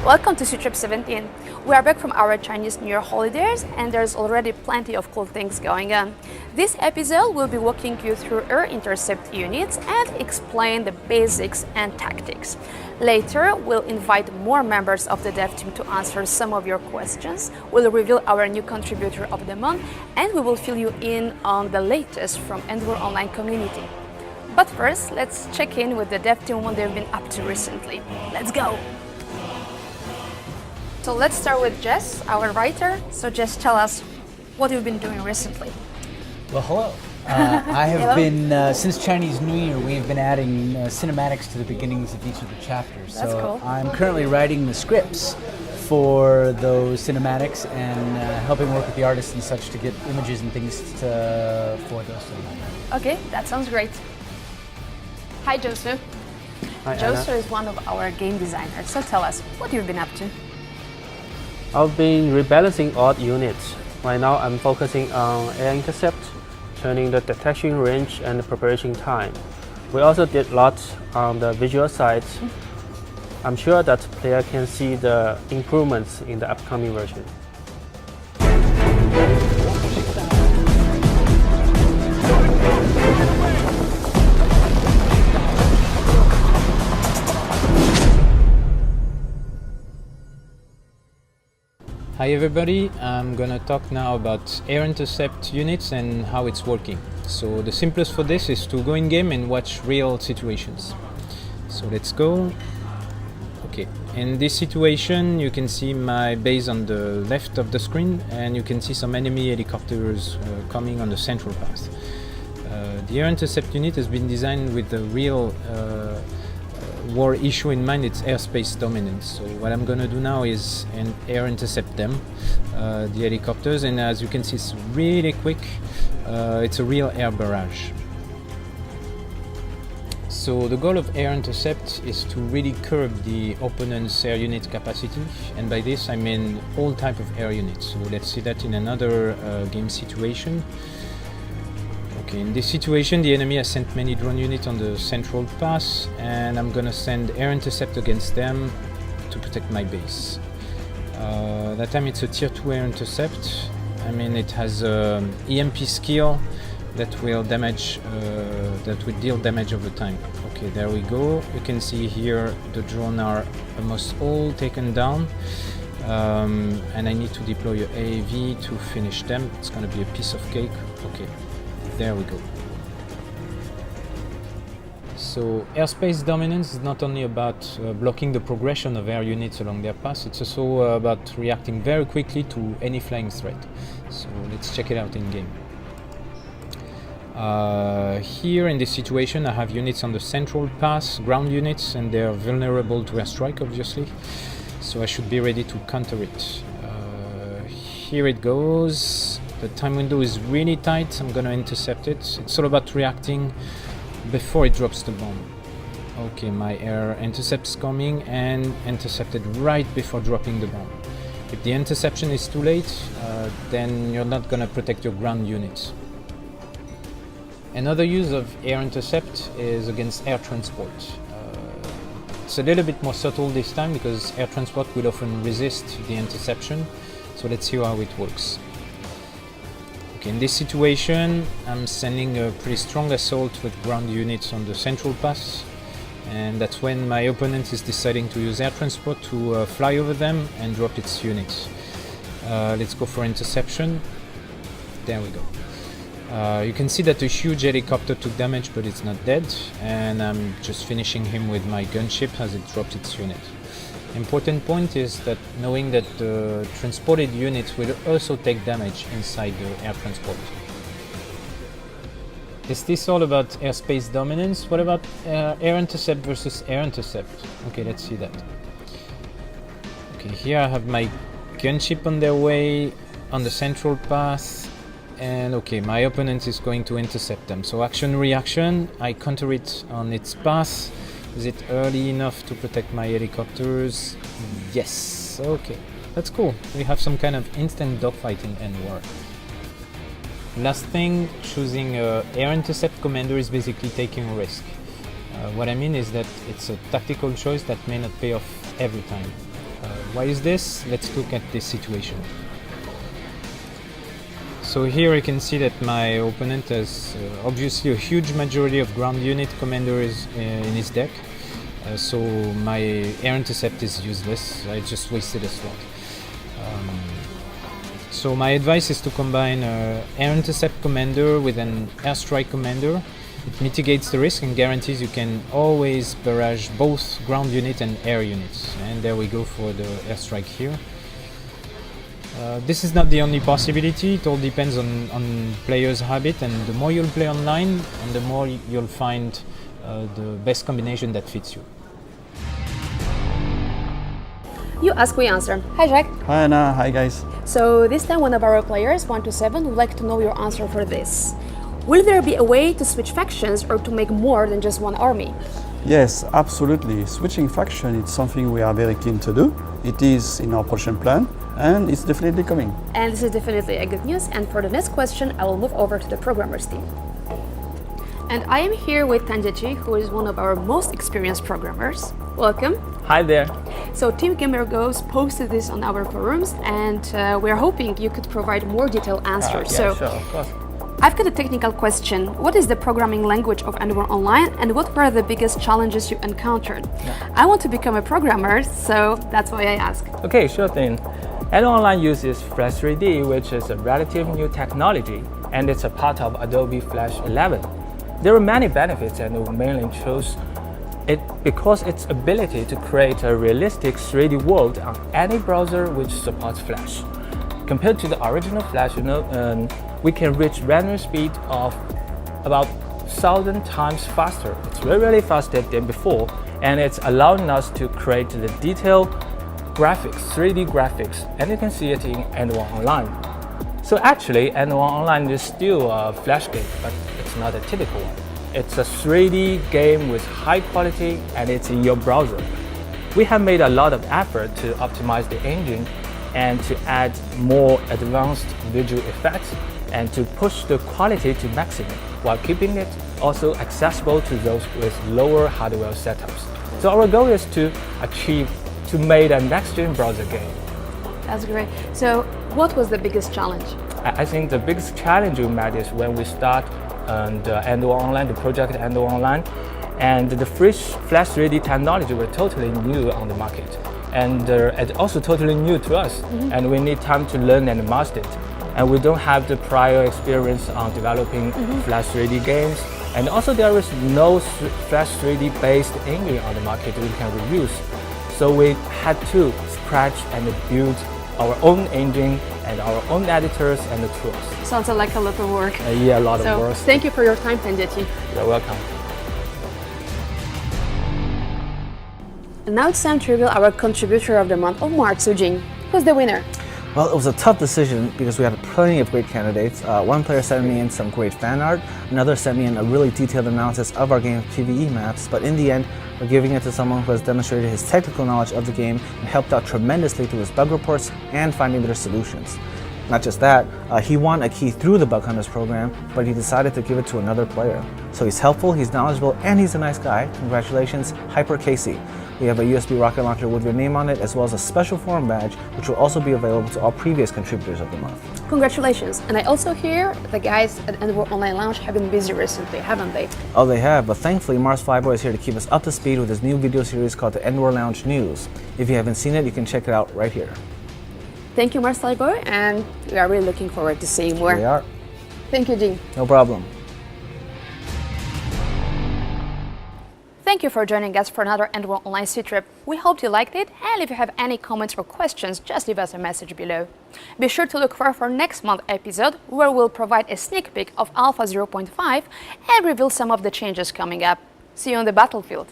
Welcome to SITREP 17. We are back from our Chinese New Year holidays and there's already plenty of cool things going on. This episode will be walking you through Air-intercept units and explain the basics and tactics. Later, we'll invite more members of the dev team to answer some of your questions. We'll reveal our new contributor of the month and we will fill you in on the latest from EndWar online community. But first, let's check in with the dev team what they've been up to recently. Let's go! So let's start with Jess, our writer. So Jess, tell us what you've been doing recently. Well, hello. I have been, since Chinese New Year, we have been adding cinematics to the beginnings of each of the chapters. That's cool. I'm currently writing the scripts for those cinematics and helping work with the artists and such to get images and things for those cinematics. Okay, that sounds great. Hi, Josu. Hi, Josu Anna. is one of our game designers. So tell us what you've been up to. I've been rebalancing odd units. Right now I'm focusing on Air-intercept, turning the detection range and the preparation time. We also did lots on the visual side. I'm sure that player can see the improvements in the upcoming version. Hi everybody, I'm gonna talk now about Air-intercept units and how it's working. So the simplest for this is to go in game and watch real situations. So let's go. Okay, in this situation you can see my base on the left of the screen and you can see some enemy helicopters coming on the central path. The Air-intercept unit has been designed with a real war issue in mind. It's airspace dominance. So what I'm gonna do now is air intercept them, the helicopters, and as you can see it's really quick. It's a real air barrage. So the goal of air intercept is to really curb the opponent's air unit capacity, and by this I mean all type of air units. So let's see that in another game situation. Okay, in this situation the enemy has sent many drone units on the central pass and I'm gonna send air intercept against them to protect my base. That time it's a tier 2 air intercept. I mean it has EMP skill that will deal damage over time. Okay, there we go. You can see here the drone are almost all taken down. And I need to deploy a AAV to finish them. It's gonna be a piece of cake. Okay. There we go. So airspace dominance is not only about blocking the progression of air units along their path, it's also about reacting very quickly to any flying threat. So let's check it out in game. Here in this situation I have units on the central path, ground units, and they are vulnerable to airstrike obviously. So I should be ready to counter it. Here it goes. The time window is really tight. I'm gonna intercept it. It's all about reacting before it drops the bomb. Okay, my air intercept's coming and intercepted right before dropping the bomb. If the interception is too late, then you're not gonna protect your ground units. Another use of air intercept is against air transport. It's a little bit more subtle this time because air transport will often resist the interception. So let's see how it works. In this situation, I'm sending a pretty strong assault with ground units on the central pass, and that's when my opponent is deciding to use air transport to fly over them and drop its units. Let's go for interception. There we go. You can see that a huge helicopter took damage, but it's not dead, and I'm just finishing him with my gunship as it dropped its unit. Important point is that knowing that the transported units will also take damage inside the air transport. Is this all about airspace dominance? What about air intercept versus air intercept? Okay, let's see that. Okay, here I have my gunship on their way on the central path, and okay, my opponent is going to intercept them. So action reaction, I counter it on its path. Is it early enough to protect my helicopters? Yes. Okay, that's cool. We have some kind of instant dogfight in EndWar. Last thing, choosing a air intercept commander is basically taking a risk. What I mean is that it's a tactical choice that may not pay off every time. Why is this? Let's look at this situation. So here you can see that my opponent has obviously a huge majority of ground unit commanders in his deck. So my air-intercept is useless. I just wasted a slot. So my advice is to combine air-intercept commander with an airstrike commander. It mitigates the risk and guarantees you can always barrage both ground unit and air units. And there we go for the airstrike here. This is not the only possibility. It all depends on players' habit, and the more you'll play online, and the more you'll find the best combination that fits you. You ask, we answer. Hi, Jacques. Hi Anna, hi guys. So this time one of our players, 127, would like to know your answer for this. Will there be a way to switch factions or to make more than just one army? Yes, absolutely. Switching faction is something we are very keen to do. It is in our production plan and it's definitely coming. And this is definitely a good news. And for the next question, I will move over to the programmers team. And I am here with Tanjechi, who is one of our most experienced programmers. Welcome. Hi there. So Team Gamer Goes posted this on our forums, and we're hoping you could provide more detailed answers. Yeah, sure, of course. I've got a technical question. What is the programming language of EndWar Online, and what were the biggest challenges you encountered? Yeah. I want to become a programmer, so that's why I ask. Okay, sure thing. EndWar Online uses Flash 3D, which is a relatively new technology, and it's a part of Adobe Flash 11. There are many benefits, and we mainly chose it because its ability to create a realistic 3D world on any browser which supports Flash. Compared to the original Flash, we can reach rendering speed of about 1,000 times faster. It's really faster than before, and it's allowing us to create the detailed graphics, 3D graphics, and you can see it in EndWar Online. So actually, EndWar Online is still a Flash game, but it's not a typical one. It's a 3D game with high quality, and it's in your browser. We have made a lot of effort to optimize the engine and to add more advanced visual effects and to push the quality to maximum while keeping it also accessible to those with lower hardware setups. So our goal is to make a next-gen browser game. That's great. So what was the biggest challenge? I think the biggest challenge we met is when we start the EndWar Online, the project EndWar Online, and the Flash 3D technology were totally new on the market. And it's also totally new to us, and we need time to learn and master it. And we don't have the prior experience on developing Flash 3D games. And also there is no Flash 3D based engine on the market we can reuse. So we had to scratch and build our own engine and our own editors and the tools. Sounds like a lot of work. Yeah, a lot of work. Thank you for your time, Tanjechi. You're welcome. And now it's time to reveal our contributor of the month of March, Sujin. Who's the winner? Well, it was a tough decision because we had plenty of great candidates. One player sent me in some great fan art, another sent me in a really detailed analysis of our game's PvE maps, but in the end, we're giving it to someone who has demonstrated his technical knowledge of the game and helped out tremendously through his bug reports and finding their solutions. Not just that, he won a key through the Bug Hunters program, but he decided to give it to another player. So he's helpful, he's knowledgeable, and he's a nice guy. Congratulations, Hyper Casey. We have a USB rocket launcher with your name on it, as well as a special forum badge, which will also be available to all previous contributors of the month. Congratulations. And I also hear the guys at EndWar Online Lounge have been busy recently, haven't they? Oh, they have, but thankfully Mars Flyboy is here to keep us up to speed with his new video series called the EndWar Lounge News. If you haven't seen it, you can check it out right here. Thank you, Mars Flyboy, and we are really looking forward to seeing more. Here we are. Thank you, Jean. No problem. Thank you for joining us for another EndWar Online SITREP. We hope you liked it, and if you have any comments or questions, just leave us a message below. Be sure to look for next month's episode, where we'll provide a sneak peek of Alpha 0.5 and reveal some of the changes coming up. See you on the battlefield.